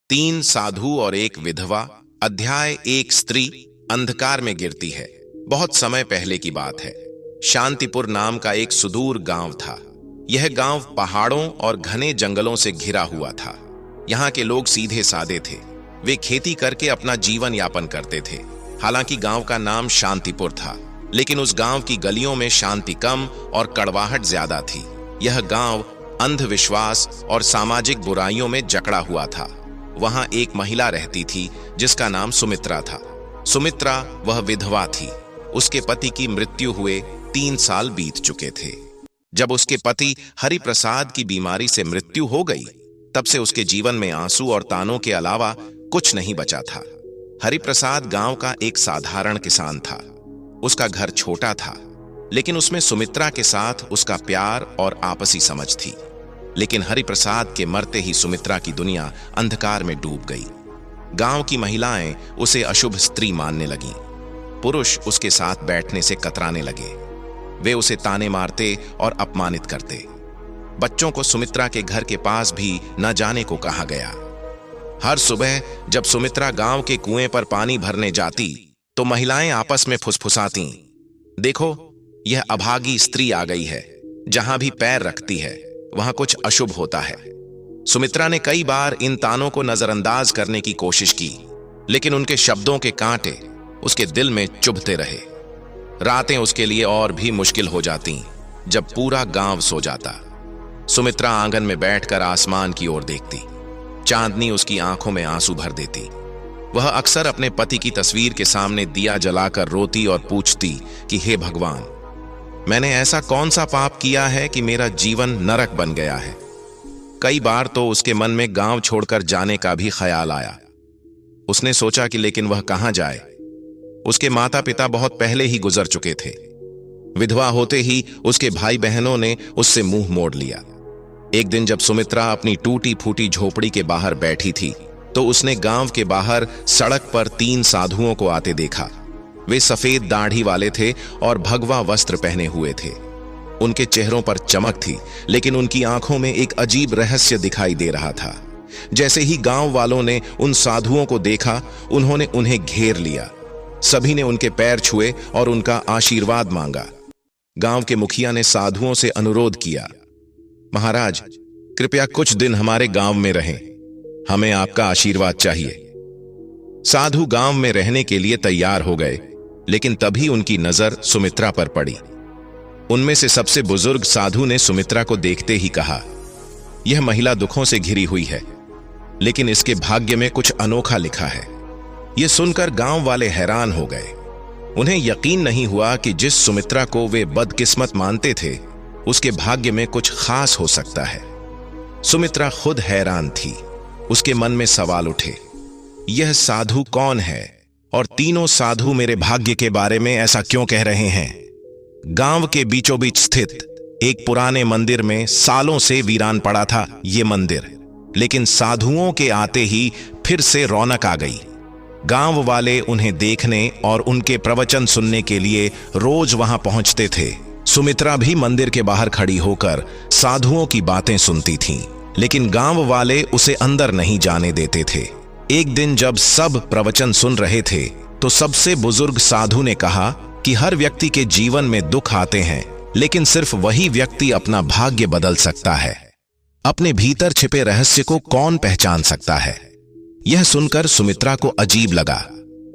तीन साधु और एक विधवा। अध्याय। एक स्त्री अंधकार में गिरती है। बहुत समय पहले की बात है। शांतिपुर नाम का एक सुदूर गांव था। यह गांव पहाड़ों और घने जंगलों से घिरा हुआ था। यहाँ के लोग सीधे सादे थे। वे खेती करके अपना जीवन यापन करते थे। हालांकि गांव का नाम शांतिपुर था, लेकिन उस गांव की गलियों में शांति कम और कड़वाहट ज्यादा थी। यह गांव अंधविश्वास और सामाजिक बुराइयों में जकड़ा हुआ था। वहां एक महिला रहती थी जिसका नाम सुमित्रा था। सुमित्रा वह विधवा थी। उसके पति की मृत्यु हुए 3 साल बीत चुके थे। जब उसके पति हरिप्रसाद की बीमारी से मृत्यु हो गई, तब से उसके जीवन में आंसू और तानों के अलावा कुछ नहीं बचा था। हरिप्रसाद गांव का एक साधारण किसान था। उसका घर छोटा था, लेकिन उसमें सुमित्रा के साथ उसका प्यार और आपसी समझ थी। लेकिन हरिप्रसाद के मरते ही सुमित्रा की दुनिया अंधकार में डूब गई। गांव की महिलाएं उसे अशुभ स्त्री मानने लगीं। पुरुष उसके साथ बैठने से कतराने लगे। वे उसे ताने मारते और अपमानित करते। बच्चों को सुमित्रा के घर के पास भी न जाने को कहा गया। हर सुबह जब सुमित्रा गांव के कुएं पर पानी भरने जाती, तो महिलाएं आपस में फुसफुसातीं, देखो, यह अभागी स्त्री आ गई है। जहां भी पैर रखती है वहां कुछ अशुभ होता है। सुमित्रा ने कई बार इन तानों को नजरअंदाज करने की कोशिश की, लेकिन उनके शब्दों के कांटे उसके दिल में चुभते रहे। रातें उसके लिए और भी मुश्किल हो जाती जब पूरा गांव सो जाता। सुमित्रा आंगन में बैठकर आसमान की ओर देखती। चांदनी उसकी आंखों में आंसू भर देती। वह अक्सर अपने पति की तस्वीर के सामने दिया जलाकर रोती और पूछती कि हे भगवान, मैंने ऐसा कौन सा पाप किया है कि मेरा जीवन नरक बन गया है। कई बार तो उसके मन में गांव छोड़कर जाने का भी ख्याल आया। उसने सोचा कि लेकिन वह कहां जाए। उसके माता पिता बहुत पहले ही गुजर चुके थे। विधवा होते ही उसके भाई बहनों ने उससे मुंह मोड़ लिया। एक दिन जब सुमित्रा अपनी टूटी फूटी झोपड़ी के बाहर बैठी थी, तो उसने गांव के बाहर सड़क पर 3 साधुओं को आते देखा। वे सफेद दाढ़ी वाले थे और भगवा वस्त्र पहने हुए थे। उनके चेहरों पर चमक थी, लेकिन उनकी आंखों में एक अजीब रहस्य दिखाई दे रहा था। जैसे ही गांव वालों ने उन साधुओं को देखा, उन्होंने उन्हें घेर लिया। सभी ने उनके पैर छुए और उनका आशीर्वाद मांगा। गांव के मुखिया ने साधुओं से अनुरोध किया, महाराज, कृपया कुछ दिन हमारे गांव में रहें। हमें आपका आशीर्वाद चाहिए। साधु गांव में रहने के लिए तैयार हो गए, लेकिन तभी उनकी नजर सुमित्रा पर पड़ी। उनमें से सबसे बुजुर्ग साधु ने सुमित्रा को देखते ही कहा, यह महिला दुखों से घिरी हुई है, लेकिन इसके भाग्य में कुछ अनोखा लिखा है। यह सुनकर गांव वाले हैरान हो गए। उन्हें यकीन नहीं हुआ कि जिस सुमित्रा को वे बदकिस्मत मानते थे, उसके भाग्य में कुछ खास हो सकता है। सुमित्रा खुद हैरान थी। उसके मन में सवाल उठे, यह साधु कौन है और तीनों साधु मेरे भाग्य के बारे में ऐसा क्यों कह रहे हैं। गांव के बीचों बीच स्थित एक पुराने मंदिर में सालों से वीरान पड़ा था ये मंदिर, लेकिन साधुओं के आते ही फिर से रौनक आ गई। गांव वाले उन्हें देखने और उनके प्रवचन सुनने के लिए रोज वहां पहुंचते थे। सुमित्रा भी मंदिर के बाहर खड़ी होकर साधुओं की बातें सुनती थीं, लेकिन गांव वाले उसे अंदर नहीं जाने देते थे। एक दिन जब सब प्रवचन सुन रहे थे, तो सबसे बुजुर्ग साधु ने कहा कि हर व्यक्ति के जीवन में दुख आते हैं, लेकिन सिर्फ वही व्यक्ति अपना भाग्य बदल सकता है। अपने भीतर छिपे रहस्य को कौन पहचान सकता है। यह सुनकर सुमित्रा को अजीब लगा।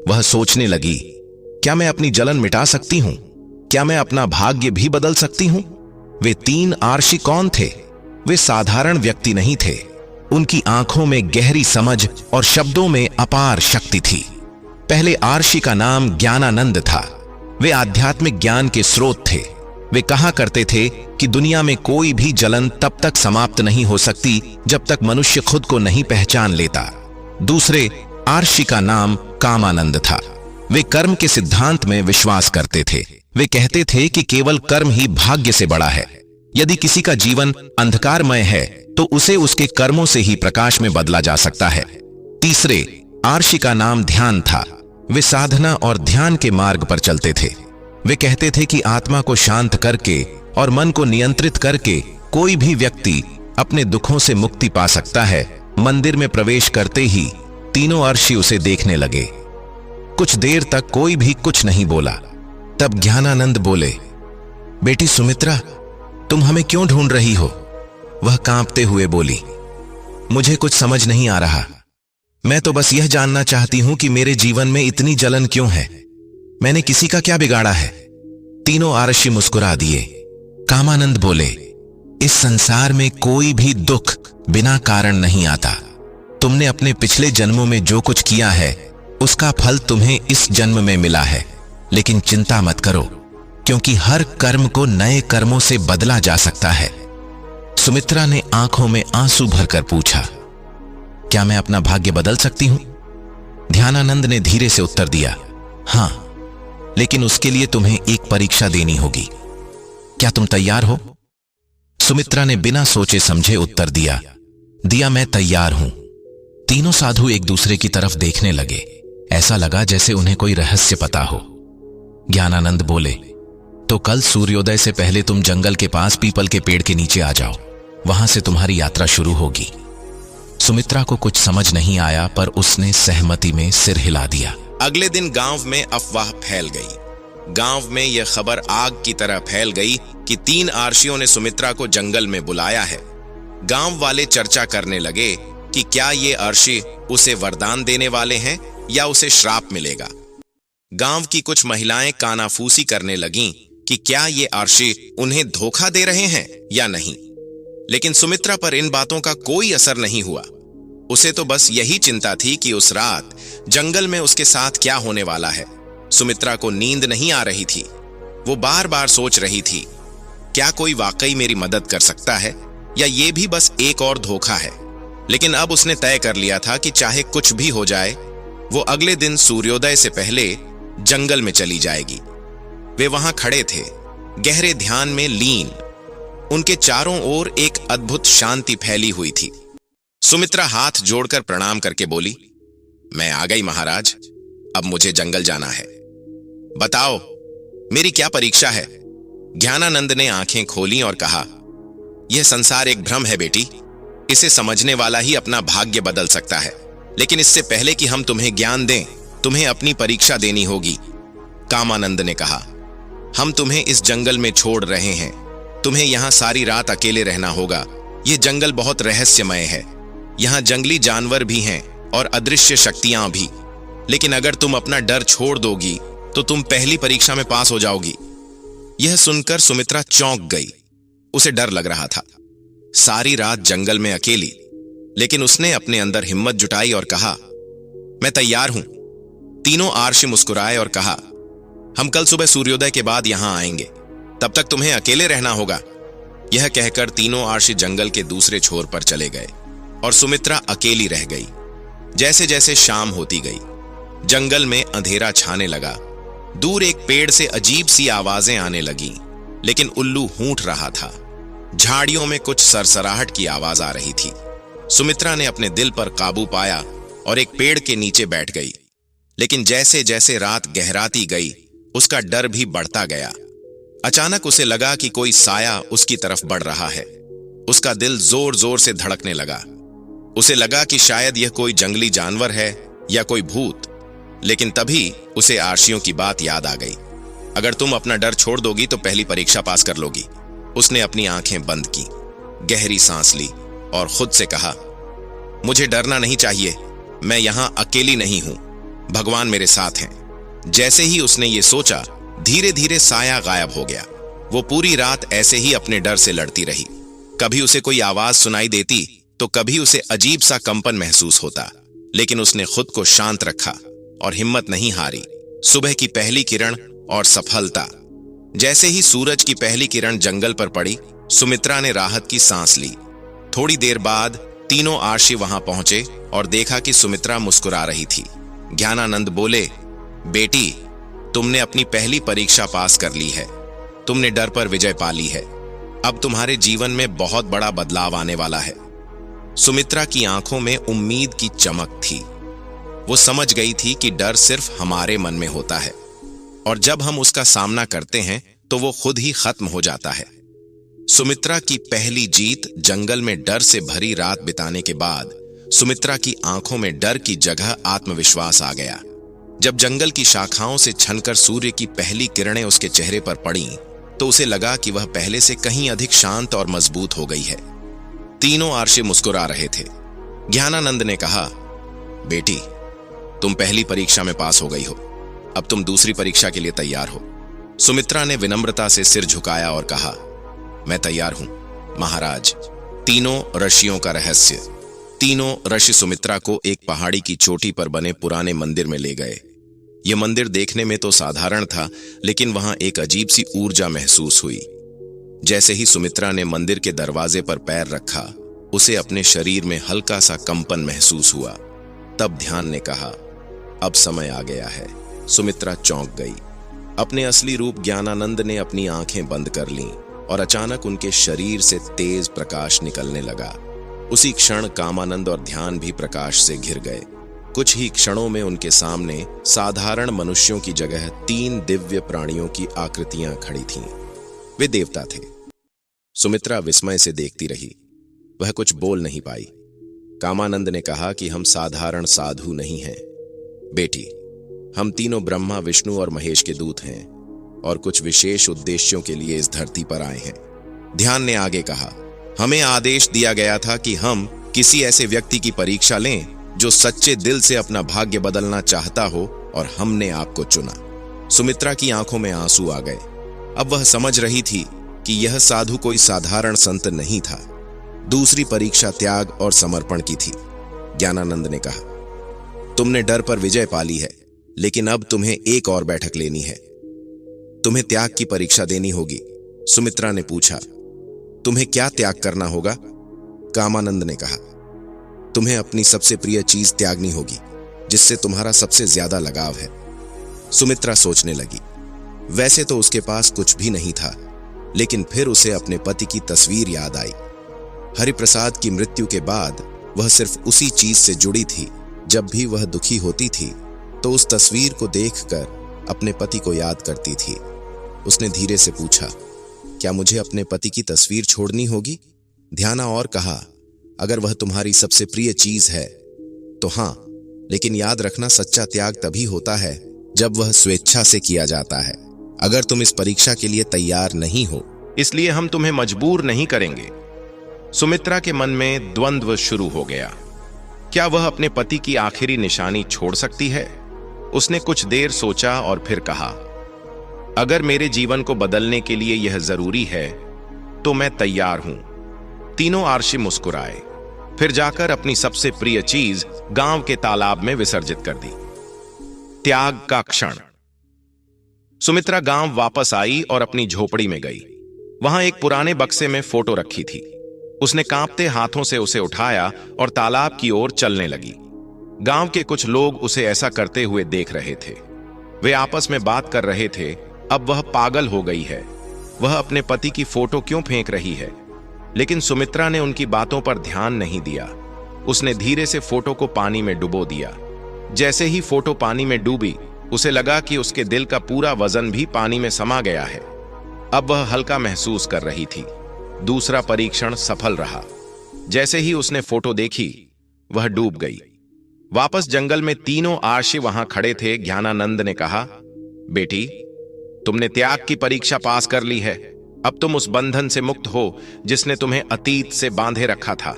वह सोचने लगी, क्या मैं अपनी जलन मिटा सकती हूं? क्या मैं अपना भाग्य भी बदल सकती हूं? वे 3 आर्षि कौन थे? वे साधारण व्यक्ति नहीं थे। उनकी आंखों में गहरी समझ और शब्दों में अपार शक्ति थी। पहले आर्षि का नाम ज्ञानानंद था। वे आध्यात्मिक ज्ञान के स्रोत थे। वे कहा करते थे कि दुनिया में कोई भी जलन तब तक समाप्त नहीं हो सकती जब तक मनुष्य खुद को नहीं पहचान लेता। दूसरे आर्षि का नाम कामानंद था। वे कर्म के सिद्धांत में विश्वास करते थे। वे कहते थे कि केवल कर्म ही भाग्य से बड़ा है। यदि किसी का जीवन अंधकारमय है, तो उसे उसके कर्मों से ही प्रकाश में बदला जा सकता है। तीसरे आर्षि का नाम ध्यान था। वे साधना और ध्यान के मार्ग पर चलते थे। वे कहते थे कि आत्मा को शांत करके और मन को नियंत्रित करके कोई भी व्यक्ति अपने दुखों से मुक्ति पा सकता है, मंदिर में प्रवेश करते ही तीनों अर्षि उसे देखने लगे। कुछ देर तक कोई भी कुछ नहीं बोला। तब ज्ञानानंद बोले, बेटी सुमित्रा, तुम हमें क्यों ढूंढ रही हो? वह कांपते हुए बोली, मुझे कुछ समझ नहीं आ रहा। मैं तो बस यह जानना चाहती हूं कि मेरे जीवन में इतनी जलन क्यों है। मैंने किसी का क्या बिगाड़ा है? तीनों आरषि मुस्कुरा दिए। कामानंद बोले, इस संसार में कोई भी दुख बिना कारण नहीं आता। तुमने अपने पिछले जन्मों में जो कुछ किया है उसका फल तुम्हें इस जन्म में मिला है। लेकिन चिंता मत करो, क्योंकि हर कर्म को नए कर्मों से बदला जा सकता है। सुमित्रा ने आंखों में आंसू भरकर पूछा, क्या मैं अपना भाग्य बदल सकती हूं? ध्यानानंद ने धीरे से उत्तर दिया, हां, लेकिन उसके लिए तुम्हें एक परीक्षा देनी होगी। क्या तुम तैयार हो? सुमित्रा ने बिना सोचे समझे उत्तर दिया, मैं तैयार हूं। तीनों साधु एक दूसरे की तरफ देखने लगे। ऐसा लगा जैसे उन्हें कोई रहस्य पता हो। ज्ञानानंद बोले, तो कल सूर्योदय से पहले तुम जंगल के पास पीपल के पेड़ के नीचे आ जाओ। वहां से तुम्हारी यात्रा शुरू होगी। सुमित्रा को कुछ समझ नहीं आया, पर उसने सहमति में सिर हिला दिया। अगले दिन गांव में अफवाह फैल गई। गांव में यह खबर आग की तरह फैल गई कि 3 आरषियों ने सुमित्रा को जंगल में बुलाया है। गांव वाले चर्चा करने लगे कि क्या ये आरषि उसे वरदान देने वाले हैं या उसे श्राप मिलेगा। गांव की कुछ महिलाएं कानाफूसी करने लगीं कि क्या ये आरषि उन्हें धोखा दे रहे हैं या नहीं। लेकिन सुमित्रा पर इन बातों का कोई असर नहीं हुआ। उसे तो बस यही चिंता थी कि उस रात जंगल में उसके साथ क्या होने वाला है। सुमित्रा को नींद नहीं आ रही थी। वो बार बार सोच रही थी, क्या कोई वाकई मेरी मदद कर सकता है या ये भी बस एक और धोखा है। लेकिन अब उसने तय कर लिया था कि चाहे कुछ भी हो जाए, वो अगले दिन सूर्योदय से पहले जंगल में चली जाएगी। वे वहां खड़े थे, गहरे ध्यान में लीन। उनके चारों ओर एक अद्भुत शांति फैली हुई थी। सुमित्रा हाथ जोड़कर प्रणाम करके बोली, मैं आ गई महाराज, अब मुझे जंगल जाना है। बताओ, मेरी क्या परीक्षा है? ज्ञानानंद ने आंखें खोली और कहा, यह संसार एक भ्रम है बेटी। इसे समझने वाला ही अपना भाग्य बदल सकता है। लेकिन इससे पहले कि हम तुम्हें ज्ञान दें, तुम्हें अपनी परीक्षा देनी होगी। कामानंद ने कहा, हम तुम्हें इस जंगल में छोड़ रहे हैं। तुम्हें यहां सारी रात अकेले रहना होगा। यह जंगल बहुत रहस्यमय है। यहां जंगली जानवर भी हैं और अदृश्य शक्तियां भी। लेकिन अगर तुम अपना डर छोड़ दोगी तो तुम पहली परीक्षा में पास हो जाओगी। यह सुनकर सुमित्रा चौंक गई। उसे डर लग रहा था, सारी रात जंगल में अकेली। लेकिन उसने अपने अंदर हिम्मत जुटाई और कहा, मैं तैयार हूं। तीनों आरषि मुस्कुराए और कहा, हम कल सुबह सूर्योदय के बाद यहां आएंगे। तब तक तुम्हें अकेले रहना होगा। यह कहकर तीनों आरषि जंगल के दूसरे छोर पर चले गए और सुमित्रा अकेली रह गई। जैसे जैसे शाम होती गई, जंगल में अंधेरा छाने लगा। दूर एक पेड़ से अजीब सी आवाजें आने लगीं, लेकिन उल्लू हूंठ रहा था। झाड़ियों में कुछ सरसराहट की आवाज आ रही थी। सुमित्रा ने अपने दिल पर काबू पाया और एक पेड़ के नीचे बैठ गई। लेकिन जैसे जैसे रात गहराती गई, उसका डर भी बढ़ता गया। अचानक उसे लगा कि कोई साया उसकी तरफ बढ़ रहा है। उसका दिल जोर जोर से धड़कने लगा। उसे लगा कि शायद यह कोई जंगली जानवर है या कोई भूत। लेकिन तभी उसे आरषियों की बात याद आ गई। अगर तुम अपना डर छोड़ दोगी तो पहली परीक्षा पास कर लोगी। उसने अपनी आंखें बंद की, गहरी सांस ली और खुद से कहा, मुझे डरना नहीं चाहिए। मैं यहां अकेली नहीं हूं, भगवान मेरे साथ हैं। जैसे ही उसने ये सोचा, धीरे धीरे साया गायब हो गया। वो पूरी रात ऐसे ही अपने डर से लड़ती रही। कभी उसे कोई आवाज सुनाई देती तो कभी उसे अजीब सा कंपन महसूस होता। लेकिन उसने खुद को शांत रखा और हिम्मत नहीं हारी। सुबह की पहली किरण और सफलता। जैसे ही सूरज की पहली किरण जंगल पर पड़ी, सुमित्रा ने राहत की सांस ली। थोड़ी देर बाद तीनों आरषि वहां पहुंचे और देखा कि सुमित्रा मुस्कुरा रही थी। ज्ञानानंद बोले, बेटी, तुमने अपनी पहली परीक्षा पास कर ली है। तुमने डर पर विजय पा ली है। अब तुम्हारे जीवन में बहुत बड़ा बदलाव आने वाला है। सुमित्रा की आंखों में उम्मीद की चमक थी। वो समझ गई थी कि डर सिर्फ हमारे मन में होता है और जब हम उसका सामना करते हैं तो वो खुद ही खत्म हो जाता है। सुमित्रा की पहली जीत जंगल में डर से भरी रात बिताने के बाद सुमित्रा की आंखों में डर की जगह आत्मविश्वास आ गया। जब जंगल की शाखाओं से छनकर सूर्य की पहली किरणें उसके चेहरे पर पड़ीं, तो उसे लगा कि वह पहले से कहीं अधिक शांत और मजबूत हो गई है। तीनों आर्षि मुस्कुरा रहे थे। ज्ञानानंद ने कहा, बेटी, तुम पहली परीक्षा में पास हो गई हो, अब तुम दूसरी परीक्षा के लिए तैयार हो। सुमित्रा ने विनम्रता से सिर झुकाया और कहा, मैं तैयार हूं महाराज। तीनों ऋषियों का रहस्य। तीनों ऋषि सुमित्रा को एक पहाड़ी की चोटी पर बने पुराने मंदिर में ले गए। यह मंदिर देखने में तो साधारण था, लेकिन वहां एक अजीब सी ऊर्जा महसूस हुई। जैसे ही सुमित्रा ने मंदिर के दरवाजे पर पैर रखा, उसे अपने शरीर में हल्का सा कंपन महसूस हुआ। तब ध्यान ने कहा, अब समय आ गया है। सुमित्रा चौंक गई। अपने असली रूप ज्ञानानंद ने अपनी आंखें बंद कर लीं और अचानक उनके शरीर से तेज प्रकाश निकलने लगा। उसी क्षण कामानंद और ध्यान भी प्रकाश से घिर गए। कुछ ही क्षणों में उनके सामने साधारण मनुष्यों की जगह 3 दिव्य प्राणियों की आकृतियां खड़ी थीं। वे देवता थे। सुमित्रा विस्मय से देखती रही। वह कुछ बोल नहीं पाई। कामानंद ने कहा कि हम साधारण साधु नहीं हैं बेटी, हम तीनों ब्रह्मा, विष्णु और महेश के दूत हैं और कुछ विशेष उद्देश्यों के लिए इस धरती पर आए हैं। ध्यान ने आगे कहा, हमें आदेश दिया गया था कि हम किसी ऐसे व्यक्ति की परीक्षा लें जो सच्चे दिल से अपना भाग्य बदलना चाहता हो, और हमने आपको चुना। सुमित्रा की आंखों में आंसू आ गए। अब वह समझ रही थी कि यह साधु कोई साधारण संत नहीं था। दूसरी परीक्षा त्याग और समर्पण की थी। ज्ञानानंद ने कहा, तुमने डर पर विजय पाली है, लेकिन अब तुम्हें एक और बैठक लेनी है। तुम्हें त्याग की परीक्षा देनी होगी। सुमित्रा ने पूछा, तुम्हें क्या त्याग करना होगा? कामानंद ने कहा, तुम्हें अपनी सबसे प्रिय चीज त्यागनी होगी, जिससे तुम्हारा सबसे ज्यादा लगाव है। सुमित्रा सोचने लगी। वैसे तो उसके पास कुछ भी नहीं था, लेकिन फिर उसे अपने पति की तस्वीर याद आई। हरिप्रसाद की मृत्यु के बाद वह सिर्फ उसी चीज से जुड़ी थी। जब भी वह दुखी होती थी तो उस तस्वीर को देखकर अपने पति को याद करती थी। उसने धीरे से पूछा, क्या मुझे अपने पति की तस्वीर छोड़नी होगी? ध्याना और कहा, अगर वह तुम्हारी सबसे प्रिय चीज है तो हां, लेकिन याद रखना, सच्चा त्याग तभी होता है जब वह स्वेच्छा से किया जाता है। अगर तुम इस परीक्षा के लिए तैयार नहीं हो, इसलिए हम तुम्हें मजबूर नहीं करेंगे। सुमित्रा के मन में द्वंद्व शुरू हो गया। क्या वह अपने पति की आखिरी निशानी छोड़ सकती है? उसने कुछ देर सोचा और फिर कहा, अगर मेरे जीवन को बदलने के लिए यह जरूरी है तो मैं तैयार हूं। तीनों आर्षि मुस्कुराए, फिर जाकर अपनी सबसे प्रिय चीज गांव के तालाब में विसर्जित कर दी। त्याग का क्षण। सुमित्रा गांव वापस आई और अपनी झोपड़ी में गई। वहां एक पुराने बक्से में फोटो रखी थी। उसने कांपते हाथों से उसे उठाया और तालाब की ओर चलने लगी। गांव के कुछ लोग उसे ऐसा करते हुए देख रहे थे। वे आपस में बात कर रहे थे, अब वह पागल हो गई है, वह अपने पति की फोटो क्यों फेंक रही है? लेकिन सुमित्रा ने उनकी बातों पर ध्यान नहीं दिया। उसने धीरे से फोटो को पानी में डुबो दिया। जैसे ही फोटो पानी में डूबी, उसे लगा कि उसके दिल का पूरा वजन भी पानी में समा गया है। अब वह हल्का महसूस कर रही थी। दूसरा परीक्षण सफल रहा। जैसे ही उसने फोटो देखी, वह डूब गई। वापस जंगल में तीनों आर्षि वहां खड़े थे। ज्ञानानंद ने कहा, बेटी, तुमने त्याग की परीक्षा पास कर ली है। अब तुम उस बंधन से मुक्त हो जिसने तुम्हें अतीत से बांधे रखा था।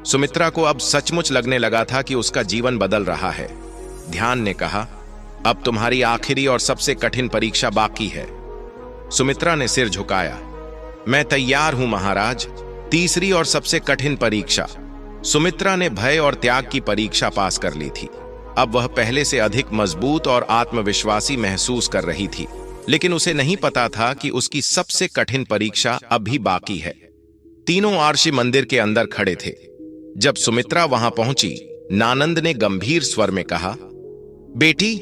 सुमित्रा को अब सचमुच लगने लगा था कि उसका जीवन बदल रहा है। ध्यान ने कहा, अब तुम्हारी आखिरी और सबसे कठिन परीक्षा बाकी है। सुमित्रा ने सिर झुकाया। मैं तैयार हूं महाराज। तीसरी और सबसे कठिन परीक्षा। सुमित्रा ने भय और त्याग की परीक्षा पास कर ली थी। अब वह पहले से अधिक मजबूत और आत्मविश्वासी महसूस कर रही थी, लेकिन उसे नहीं पता था कि उसकी सबसे कठिन परीक्षा अभी बाकी है। तीनों आर्षि मंदिर के अंदर खड़े थे। जब सुमित्रा वहां पहुंची, नानंद ने गंभीर स्वर में कहा, बेटी,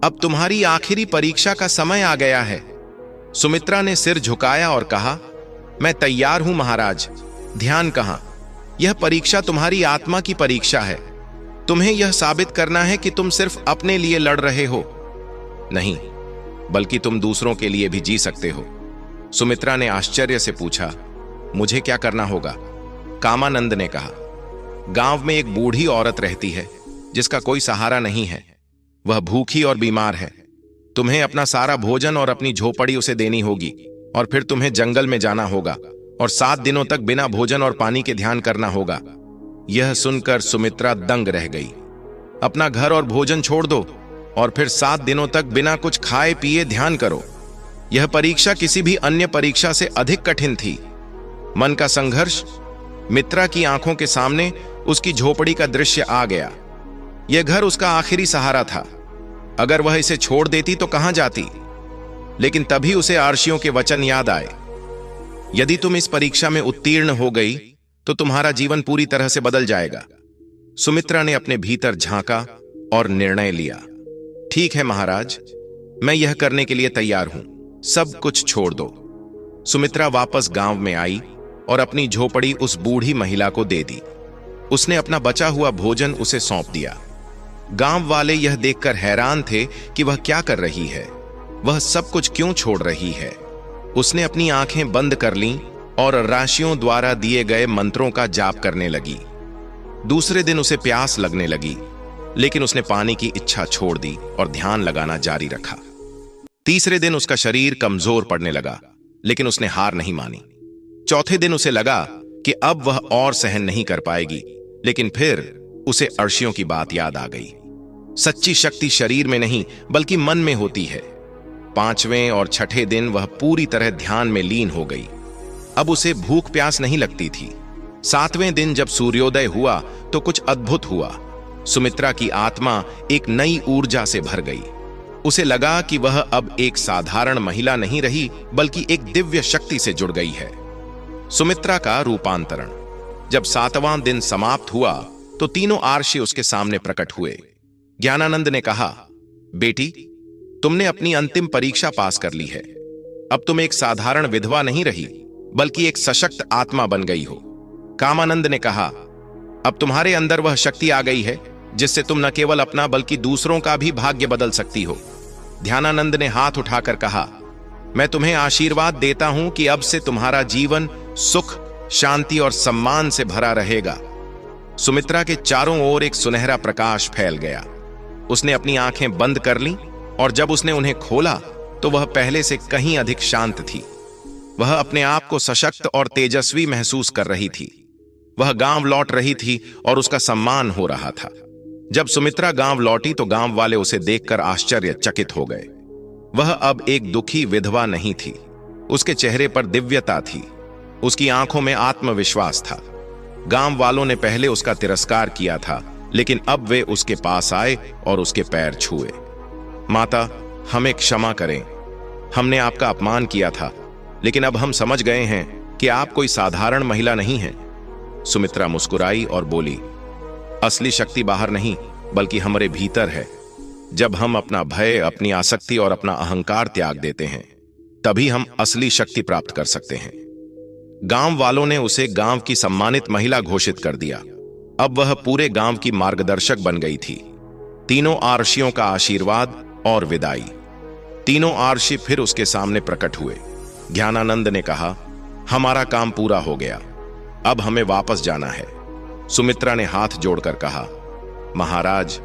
अब तुम्हारी आखिरी परीक्षा का समय आ गया है। सुमित्रा ने सिर झुकाया और कहा, मैं तैयार हूं महाराज। ध्यान कहां? यह परीक्षा तुम्हारी आत्मा की परीक्षा है। तुम्हें यह साबित करना है कि तुम सिर्फ अपने लिए लड़ रहे हो नहीं, बल्कि तुम दूसरों के लिए भी जी सकते हो। सुमित्रा ने आश्चर्य से पूछा, मुझे क्या करना होगा? कामानंद ने कहा, गांव में एक बूढ़ी औरत रहती है जिसका कोई सहारा नहीं है। वह भूखी और बीमार है। तुम्हें अपना सारा भोजन और अपनी झोपड़ी उसे देनी होगी और फिर तुम्हें जंगल में जाना होगा और 7 दिनों तक बिना भोजन और पानी के ध्यान करना होगा। यह सुनकर सुमित्रा दंग रह गई। अपना घर और भोजन छोड़ दो और फिर 7 दिनों तक बिना कुछ खाए पिए ध्यान करो। यह परीक्षा किसी भी अन्य परीक्षा से अधिक कठिन थी। मन का संघर्ष। मित्रा की आंखों के सामने उसकी झोपड़ी का दृश्य आ गया। यह घर उसका आखिरी सहारा था। अगर वह इसे छोड़ देती तो कहां जाती? लेकिन तभी उसे आर्षियों के वचन याद आए। यदि तुम इस परीक्षा में उत्तीर्ण हो गई तो तुम्हारा जीवन पूरी तरह से बदल जाएगा। सुमित्रा ने अपने भीतर झांका और निर्णय लिया। ठीक है महाराज, मैं यह करने के लिए तैयार हूं। सब कुछ छोड़ दो। सुमित्रा वापस गांव में आई और अपनी झोपड़ी उस बूढ़ी महिला को दे दी। उसने अपना बचा हुआ भोजन उसे सौंप दिया। गांव वाले यह देखकर हैरान थे कि वह क्या कर रही है, वह सब कुछ क्यों छोड़ रही है। उसने अपनी आंखें बंद कर लीं और राशियों द्वारा दिए गए मंत्रों का जाप करने लगी। दूसरे दिन उसे प्यास लगने लगी, लेकिन उसने पानी की इच्छा छोड़ दी और ध्यान लगाना जारी रखा। तीसरे दिन उसका शरीर कमजोर पड़ने लगा, लेकिन उसने हार नहीं मानी। चौथे दिन उसे लगा कि अब वह और सहन नहीं कर पाएगी, लेकिन फिर उसे अर्शियों की बात याद आ गई। सच्ची शक्ति शरीर में नहीं बल्कि मन में होती है। 5वें और 6ठे दिन वह पूरी तरह ध्यान में लीन हो गई। अब उसे भूख प्यास नहीं लगती थी। 7वें दिन जब सूर्योदय हुआ तो कुछ अद्भुत हुआ। सुमित्रा की आत्मा एक नई ऊर्जा से भर गई। उसे लगा कि वह अब एक साधारण महिला नहीं रही बल्कि एक दिव्य शक्ति से जुड़ गई है। सुमित्रा का रूपांतरण। जब 7वां दिन समाप्त हुआ तो तीनों आर्षि उसके सामने प्रकट हुए। ज्ञानानंद ने कहा, बेटी, तुमने अपनी अंतिम परीक्षा पास कर ली है। अब तुम एक साधारण विधवा नहीं रही बल्कि एक सशक्त आत्मा बन गई हो। कामानंद ने कहा, अब तुम्हारे अंदर वह शक्ति आ गई है जिससे तुम न केवल अपना बल्कि दूसरों का भी भाग्य बदल सकती हो। ध्यानानंद ने हाथ उठाकर कहा, मैं तुम्हें आशीर्वाद देता हूं कि अब से तुम्हारा जीवन सुख, शांति और सम्मान से भरा रहेगा। सुमित्रा के चारों ओर एक सुनहरा प्रकाश फैल गया। उसने अपनी आंखें बंद कर लीं और जब उसने उन्हें खोला तो वह पहले से कहीं अधिक शांत थी। वह अपने आप को सशक्त और तेजस्वी महसूस कर रही थी। वह गांव लौट रही थी और उसका सम्मान हो रहा था। जब सुमित्रा गांव लौटी तो गांव वाले उसे देखकर आश्चर्यचकित हो गए। वह अब एक दुखी विधवा नहीं थी। उसके चेहरे पर दिव्यता थी। उसकी आंखों में आत्मविश्वास था। गांव वालों ने पहले उसका तिरस्कार किया था, लेकिन अब वे उसके पास आए और उसके पैर छुए। माता, हमें क्षमा करें। हमने आपका अपमान किया था, लेकिन अब हम समझ गए हैं कि आप कोई साधारण महिला नहीं हैं। सुमित्रा मुस्कुराई और बोली, असली शक्ति बाहर नहीं बल्कि हमारे भीतर है। जब हम अपना भय, अपनी आसक्ति और अपना अहंकार त्याग देते हैं, तभी हम असली शक्ति प्राप्त कर सकते हैं। गांव वालों ने उसे गांव की सम्मानित महिला घोषित कर दिया। अब वह पूरे गांव की मार्गदर्शक बन गई थी। तीनों आर्षियों का आशीर्वाद और विदाई। तीनों आर्षि फिर उसके सामने प्रकट हुए। ज्ञानानंद ने कहा, हमारा काम पूरा हो गया, अब हमें वापस जाना है। सुमित्रा ने हाथ जोड़कर कहा, महाराज,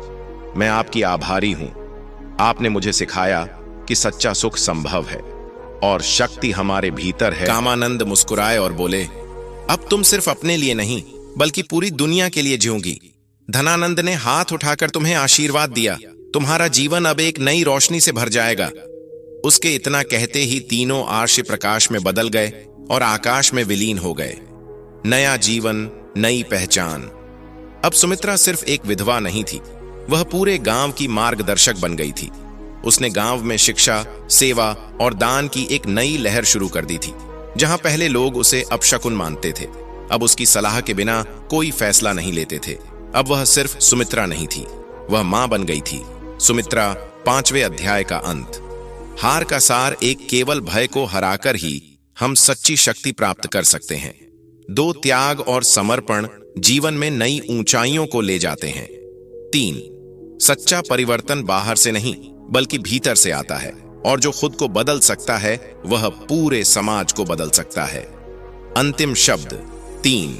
मैं आपकी आभारी हूं। आपने मुझे सिखाया कि सच्चा सुख संभव है और शक्ति हमारे भीतर है। कामानंद मुस्कुराए और बोले, अब तुम सिर्फ अपने लिए नहीं बल्कि पूरी दुनिया के लिए जीओगी। धनानंद ने हाथ उठाकर तुम्हें आशीर्वाद दिया। तुम्हारा जीवन अब एक नई रोशनी से भर जाएगा। उसके इतना कहते ही तीनों आर्षि प्रकाश में बदल गए और आकाश में विलीन हो गए। नया जीवन, नई पहचान। अब सुमित्रा सिर्फ एक विधवा नहीं थी, वह पूरे गांव की मार्गदर्शक बन गई थी। उसने गांव में शिक्षा, सेवा और दान की एक नई लहर शुरू कर दी थी। जहां पहले लोग उसे अपशकुन मानते थे, अब उसकी सलाह के बिना कोई फैसला नहीं लेते थे। अब वह सिर्फ सुमित्रा नहीं थी, वह मां बन गई थी। सुमित्रा 5वें अध्याय का अंत। हार का सार। एक केवल भय को हराकर ही हम सच्ची शक्ति प्राप्त कर सकते हैं। 2 त्याग और समर्पण जीवन में नई ऊंचाइयों को ले जाते हैं। 3 सच्चा परिवर्तन बाहर से नहीं बल्कि भीतर से आता है, और जो खुद को बदल सकता है वह पूरे समाज को बदल सकता है। अंतिम शब्द 3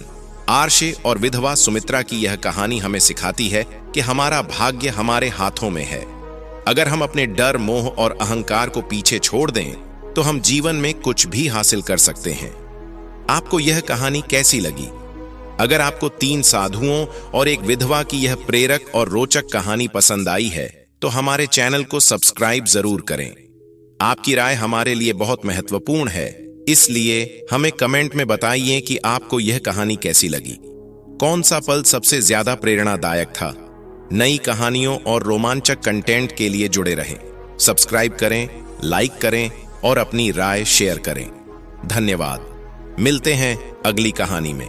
आरशे और विधवा सुमित्रा की यह कहानी हमें सिखाती है कि हमारा भाग्य हमारे हाथों में है। अगर हम अपने डर, मोह और अहंकार को पीछे छोड़ दें तो हम जीवन में कुछ भी हासिल कर सकते हैं। आपको यह कहानी कैसी लगी? अगर आपको 3 साधुओं और एक विधवा की यह प्रेरक और रोचक कहानी पसंद आई है तो हमारे चैनल को सब्सक्राइब जरूर करें। आपकी राय हमारे लिए बहुत महत्वपूर्ण है, इसलिए हमें कमेंट में बताइए कि आपको यह कहानी कैसी लगी। कौन सा पल सबसे ज्यादा प्रेरणादायक था? नई कहानियों और रोमांचक कंटेंट के लिए जुड़े रहें। सब्सक्राइब करें, लाइक करें और अपनी राय शेयर करें। धन्यवाद। मिलते हैं अगली कहानी में।